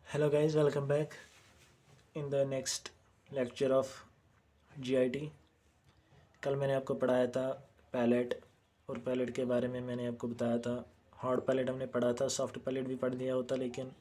Hello guys, welcome back in the next lecture of GIT। कल मैंने आपको पढ़ाया था पैलेट, और पैलेट के बारे में मैंने आपको बताया था। हार्ड पैलेट हमने पढ़ा था, सॉफ्ट पैलेट भी पढ़ दिया होता, लेकिन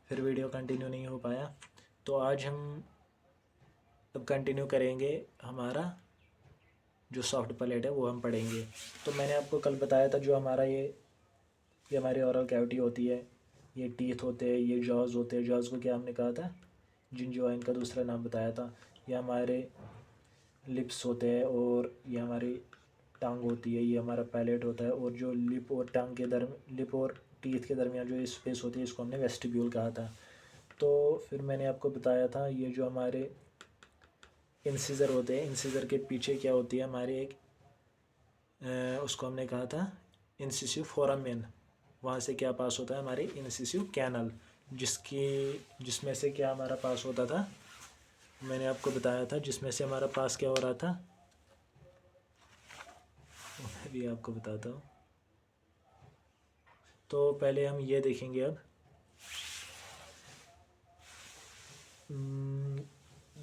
फिर वीडियो कंटिन्यू नहीं हो पाया। तो आज हम अब कंटिन्यू करेंगे, हमारा जो सॉफ्ट पैलेट है वो हम पढ़ेंगे। तो मैंने आपको कल बताया था जो हमारा ये हमारी ओरल कैविटी होती है, ये टीथ होते हैं, ये जॉज होते हैं। जॉज को क्या हमने कहा था? जिंजोइन का दूसरा नाम बताया था। ये हमारे लिप्स होते हैं, और ये हमारी टांग होती है, ये हमारा पैलेट होता है। और जो लिप और टांग के लिप और टीथ के दरमियान जो स्पेस होती है, इसको हमने वेस्टिब्यूल कहा था। तो फिर मैंने आपको बताया था ये जो हमारे इंसिजर होते हैं, इंसिजर के पीछे क्या होती है हमारी एक उसको हमने कहा था इंसिसिव फोरामेन। वहाँ से क्या पास होता है? हमारे इंसिसिव कैनल, जिसमें से क्या हमारा पास होता था, मैंने आपको बताया था। जिसमें से हमारा पास क्या हो रहा था, मैं भी आपको बताता हूँ। तो पहले हम ये देखेंगे अब।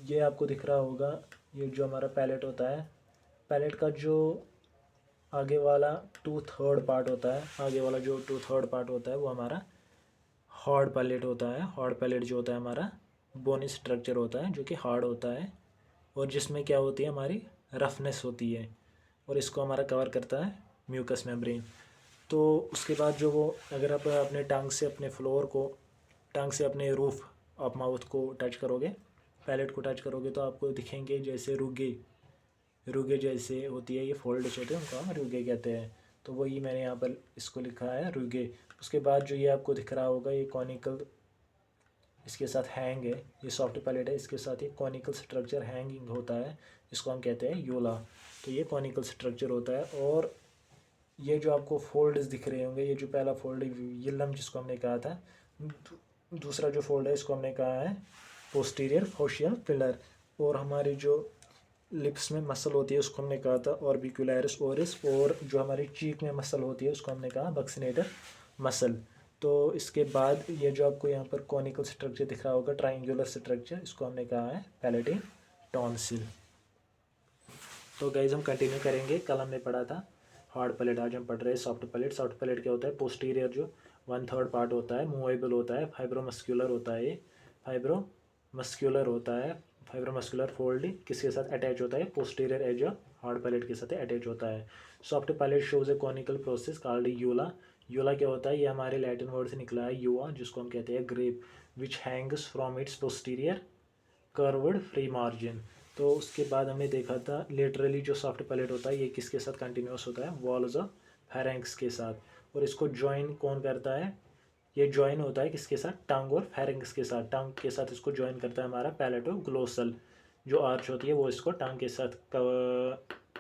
ये आपको दिख रहा होगा, ये जो हमारा पैलेट होता है, पैलेट का जो आगे वाला 2/3 पार्ट होता है, आगे वाला जो 2/3 पार्ट होता है वो हमारा हार्ड पैलेट होता है। हार्ड पैलेट जो होता है हमारा बोनी स्ट्रक्चर होता है, जो कि हार्ड होता है, और जिसमें क्या होती है हमारी रफनेस होती है, और इसको हमारा कवर करता है म्यूकस मेम्ब्रेन। तो उसके बाद जो वो, अगर आप अपने टांग से अपने फ्लोर को, टांग से अपने रूफ ऑफ माउथ को टच करोगे, पैलेट को टच करोगे, तो आपको दिखेंगे जैसे रुगे, रुगे जैसे होती है, ये फोल्ड्स होते हैं, उनको हम रुगे कहते हैं। तो वही मैंने यहाँ पर इसको लिखा है, रुगे। उसके बाद जो ये आपको दिख रहा होगा, ये कॉनिकल, इसके साथ हैंग है, ये सॉफ्ट पैलेट है, इसके साथ ये कॉनिकल स्ट्रक्चर हैंगिंग होता है, इसको हम कहते हैं यूला। तो ये कॉनिकल स्ट्रक्चर होता है। और ये जो आपको फोल्ड्स दिख रहे होंगे, ये जो पहला फोल्ड है यिलम, जिसको हमने कहा था, दूसरा जो फोल्ड है इसको हमने कहा है पोस्टीरियर फोशियल पिलर। और हमारी जो लिप्स में मसल होती है उसको हमने कहा था ऑर्बिक्युलरिस ओरिस, और जो हमारी चीक में मसल होती है उसको हमने कहा बक्सिनेटर मसल। तो इसके बाद ये जो आपको यहाँ पर कॉनिकल स्ट्रक्चर दिख रहा होगा, ट्राइंगुलर स्ट्रक्चर, इसको हमने कहा है पैलेटिन टॉन्सिल। तो गाइज हम कंटिन्यू करेंगे। कल हमने पढ़ा था हार्ड पैलेट, आज हम पढ़ रहे हैं सॉफ्ट पैलेट। सॉफ्ट पैलेट क्या होता है? पोस्टीरियर जो 1/3 पार्ट होता है, मूवेबल होता है, फाइब्रोमस्क्यूलर होता है, ये फाइब्रोमस्क्यूलर होता है। फाइब्रोमस्क्यूलर फोल्ड किसके साथ अटैच होता है? Posterior edge of hard palate के साथ अटैच होता है। Soft palate shows a conical process called uvula. Uvula क्या होता है? ये हमारे लैटिन वर्ड से निकला है युवा, जिसको हम कहते हैं grape, which hangs from its posterior curved free margin. तो उसके बाद हमने देखा था लेटरली जो सॉफ्ट पैलेट होता है, ये किसके साथ कंटिन्यूस होता है? वॉल्स ऑफ फेरेंक्स के साथ। और इसको ज्वाइन कौन करता है? ये ज्वाइन होता है किसके साथ? टंग और फेरेंक्स के साथ। टंग के साथ इसको ज्वाइन करता है हमारा पैलेटोग्लोसल, जो आर्च होती है वो इसको टंग के साथ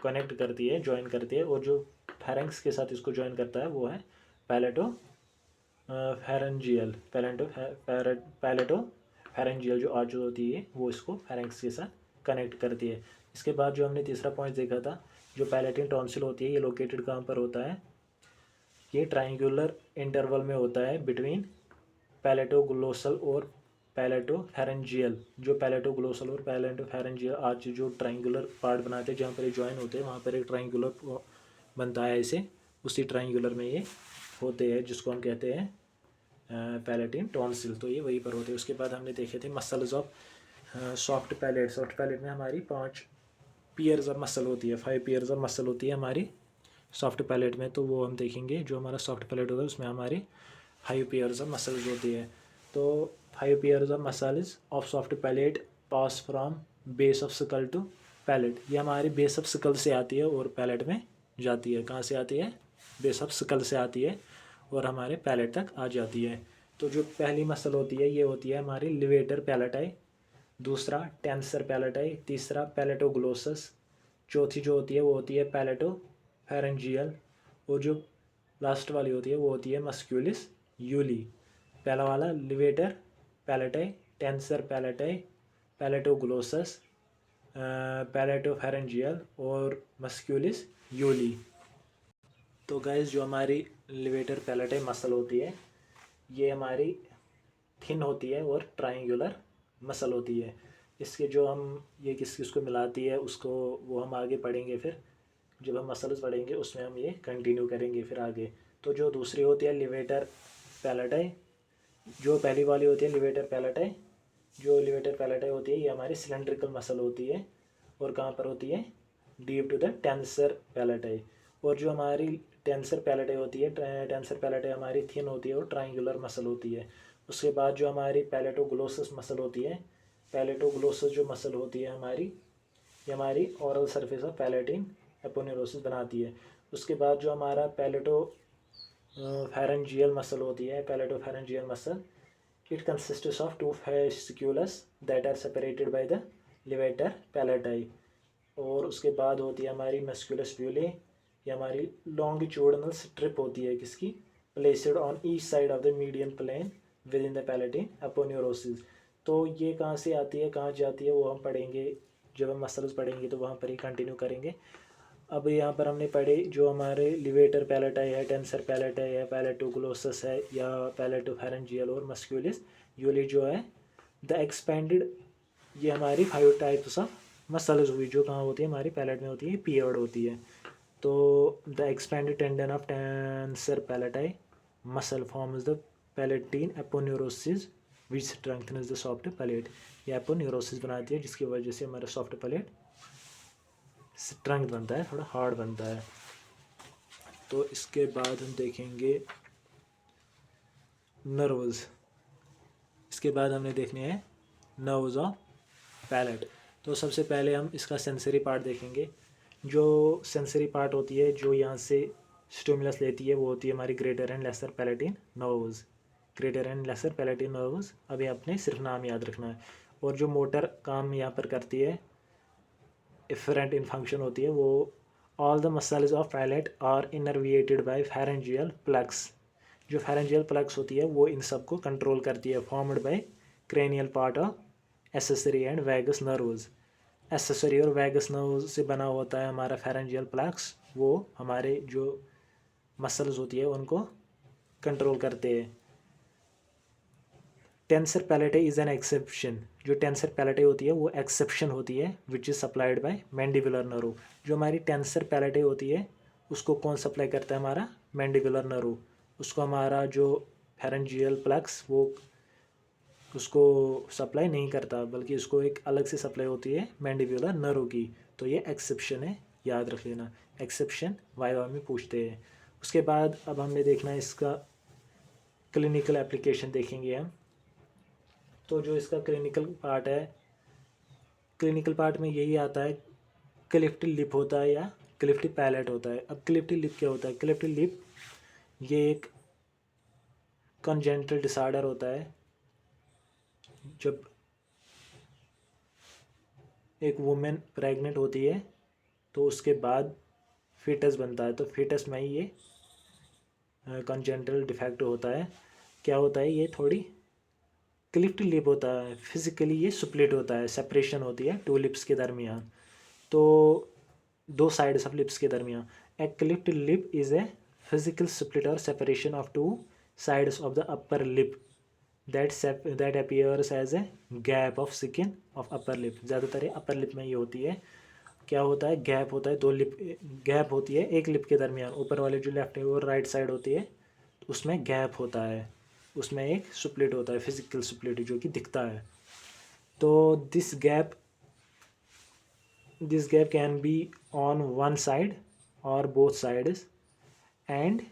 कनेक्ट करती है, ज्वाइन करती है। और जो फेरेंक्स के साथ इसको ज्वाइन करता है वो है पैलेटो फेरेंजियल, पैलेटो फेरेंजियल जो आर्च होती है वो इसको फेरेंक्स के साथ कनेक्ट करती है। इसके बाद जो हमने तीसरा पॉइंट देखा था, जो पैलेटिन टॉन्सिल होती है, ये लोकेटेड कहाँ पर होता है? ये ट्राइंगुलर इंटरवल में होता है बिटवीन पैलेटोग्लोसल और पैलेटोफेरेंजियल। जो पैलेटोग्लोसल और पैलेटोफेरेंजियल आर्च जो ट्राइंगुलर पार्ट बनाते हैं, जहाँ पर ये ज्वाइन होते हैं, वहाँ पर एक ट्राइंगुलर बनता है ऐसे, उसी ट्राइंगुलर में ये होते हैं, जिसको हम कहते हैं पैलेटिन टॉन्सिल। तो ये वहीं पर होते हैं। उसके बाद हमने देखे थे muscles of soft palette. Soft palate में हमारी 5 पियर्स और मसल होती है, 5 पियर्स और मसल होती है हमारी सॉफ्ट पैलेट में। तो वो हम देखेंगे, जो हमारा सॉफ्ट पैलेट होता है उसमें हमारी 5 पियर्स और मसल्स होती है। तो 5 पियर्स और muscles of soft palate pass from base of skull to palate. ये हमारी बेस ऑफ स्कल से आती है और पैलेट में जाती है। कहाँ से आती है? बेस ऑफ स्कल से आती है और हमारे पैलेट तक आ जाती है। तो जो पहली मसल होती है ये होती है हमारी लिवेटर पैलेटाई, दूसरा टेंसर पैलेटाई, तीसरा पैलेटोग्लोसस, चौथी जो होती है वो होती है पैलेटो फेरेंजियल, और जो लास्ट वाली होती है वो होती है मस्क्यूलिस यूली। पहला वाला लिवेटर पैलेटाई, टेंसर पैलेटाई, पैलेटोग्लोसस, पैलेटोफेरेंजियल और मस्क्यूलिस यूली। तो गाइस जो हमारी लिवेटर पैलेटाई मसल होती है, ये हमारी थिन होती है और ट्रायंगुलर मसल होती है। इसके जो हम ये किसको मिलाती है उसको वो हम आगे पढ़ेंगे। फिर जब हम मसल्स पढ़ेंगे उसमें हम ये कंटिन्यू करेंगे फिर आगे। तो जो दूसरी होती है लिवेटर पैलेटाई, जो पहली वाली होती है लिवेटर पैलेटाई, जो लिवेटर पैलेटाई होती है ये हमारी सिलेंड्रिकल मसल होती है और कहाँ पर होती है, डीप टू द टेंसर पैलेटाई। और जो हमारी टेंसर पैलेटाई होती है, टेंसर पैलेटाई हमारी थिन होती है और ट्रायंगुलर मसल होती है। उसके बाद जो हमारी पैलेटोग्लोसस मसल होती है, पैलेटोग्लोसस जो मसल होती है हमारी, ये हमारी oral surface of palatine aponeurosis बनाती है। उसके बाद जो हमारा पैलेटोफेरेंजियल मसल होती है, palatopharyngeal muscle, it consists of two fasciculus that are separated by the levator palati. और उसके बाद होती है हमारी मस्कुलस प्यूले, ये हमारी लॉन्गिट्यूडनल स्ट्रिप होती है किसकी, placed on each side of the median plane within the palatine aponeurosis. तो ये कहाँ से आती है कहाँ जाती है वो हम पढ़ेंगे, जब हम मसल्स पढ़ेंगे तो वहाँ पर ही कंटिन्यू करेंगे। अब यहाँ पर हमने पढ़े जो हमारे लिवेटर पैलेटाई है, टेंसर पैलेटाई है, पैलेटोग्लोसस है या पैलेटोफेरेंजियल और मस्कुलस यूली जो है द एक्सपेंडेड, ये हमारी 5 टाइप्स ऑफ मसल्स हुई जो कहाँ होती है हमारी पैलेट में होती है, पियर्ड होती है। तो the expanded tendon of tensor palati muscle forms the palatine aponeurosis which strengthens the soft palate. ये एपोन्यूरोसिस बनाती है जिसकी वजह से हमारा सॉफ्ट पैलेट स्ट्रेंथ बनता है, थोड़ा हार्ड बनता है। तो इसके बाद हम देखेंगे नर्व्स। इसके बाद हमने देखने हैं नर्व्स ऑफ पैलेट। तो सबसे पहले हम इसका सेंसरी पार्ट देखेंगे। जो सेंसरी पार्ट होती है जो यहाँ से स्टिमुलस लेती है वो होती है हमारी greater and lesser palatine nerves. Greater and lesser palatine nerves, अभी आपने सिर्फ नाम याद रखना है। और जो मोटर काम यहाँ पर करती है, इफरेंट इन फंक्शन होती है वो, all the muscles of palate are innervated by pharyngeal plexus. जो फेरेंजियल प्लग्स होती है वो इन सब को कंट्रोल करती है, formed by cranial part of accessory and vagus nerves. Accessory और वैगस नर्व से बना होता है हमारा फेरेंजियल प्लग्स, वो हमारे जो मसल्स होती है उनको कंट्रोल करते हैं। Tensor palati is an exception. जो टेंसर पैलेटाई होती है वो एक्सेप्शन होती है which is supplied by mandibular nerve. जो हमारी टेंसर पैलेटाई होती है उसको कौन सप्लाई करता है, हमारा मैंडिबुलर नर्व। उसको हमारा जो फेरेंजियल प्लग्स वो उसको सप्लाई नहीं करता, बल्कि उसको एक अलग से सप्लाई होती है मैंडिबुलर नर्व की। तो ये एक्सेप्शन है, याद रख लेना। एक्सेप्शन वाइवा में पूछते हैं। उसके बाद अब हमने देखना है इसका क्लिनिकल एप्लीकेशन देखेंगे हम। तो जो इसका क्लिनिकल पार्ट है, क्लिनिकल पार्ट में यही आता है, क्लिफ्ट लिप होता है या क्लिफ्ट पैलेट होता है। अब क्लिफ्ट लिप क्या होता है, क्लिफ्ट लिप ये एक कंजेंटल डिसऑर्डर होता है। जब एक वुमेन प्रेग्नेंट होती है तो उसके बाद फीटस बनता है, तो फीटस में ही ये कंजेंटल डिफेक्ट होता है। क्या होता है, ये थोड़ी क्लिफ्ट लिप होता है, फिजिकली ये स्प्लिट होता है, सेपरेशन होती है 2 लिप्स के दरमियान, तो 2 साइड्स ऑफ लिप्स के दरमियान। A cleft lip is a physical split और separation of 2 sides of the upper lip that appears as a gap of skin of upper lip। ज़्यादातर ये अपर लिप में ही होती है। क्या होता है, गैप होता है, 2 लिप गैप होती है एक लिप के दरमियान। ऊपर वाले जो लेफ्ट है और राइट साइड होती है उसमें गैप होता है, उसमें एक स्प्लिट होता है, फिजिकल स्प्लिट जो कि दिखता है। तो this gap can be on one side और both sides and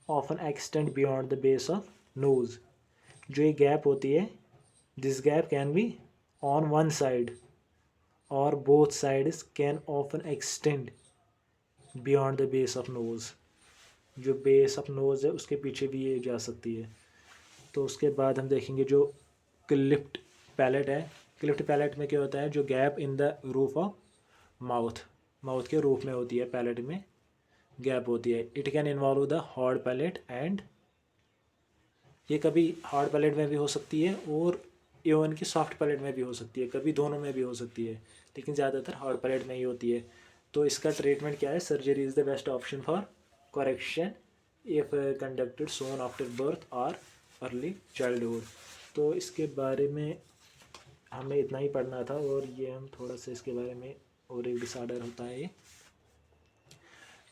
often extend beyond the base of nose. जो ये गैप होती है, this gap can be on one side और both sides can often extend beyond the base of nose. जो base of nose है उसके पीछे भी ये जा सकती है। तो उसके बाद हम देखेंगे जो क्लिफ्ट पैलेट है। क्लिफ्ट पैलेट में क्या होता है, जो gap in the roof of mouth के रूफ में होती है, पैलेट में गैप होती है। It can involve the hard palate and, ये कभी हार्ड पैलेट में भी हो सकती है और इवन की सॉफ्ट पैलेट में भी हो सकती है, कभी दोनों में भी हो सकती है, लेकिन ज़्यादातर हार्ड पैलेट में ही होती है। तो इसका ट्रीटमेंट क्या है, surgery is the best option for correction if conducted soon after birth और अर्ली चाइल्डहुड। तो इसके बारे में हमें इतना ही पढ़ना था, और ये हम थोड़ा सा इसके बारे में, और एक डिसऑर्डर होता है ये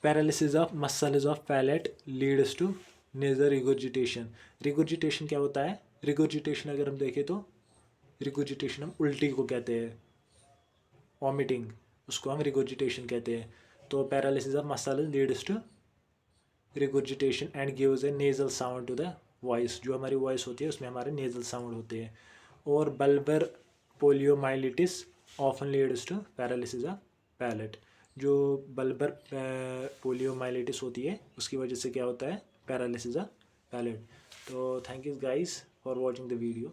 paralysis of muscles of palate leads to nasal regurgitation. Regurgitation क्या होता है? रिगुर्जिटेशन अगर हम देखें तो रिगुर्जिटेशन हम उल्टी को कहते हैं, वॉमिटिंग, उसको हम रिगुर्जिटेशन कहते हैं। तो paralysis of muscle leads to regurgitation and gives a nasal sound to the voice. जो हमारी वॉइस होती है उसमें हमारे नेजल साउंड होते हैं। और bulbar poliomyelitis often leads to paralysis of palate. जो बल्बर पोलियोमाइलिटिस होती है उसकी वजह से क्या होता है? Paralysis of palate. तो thank you guys for watching the video.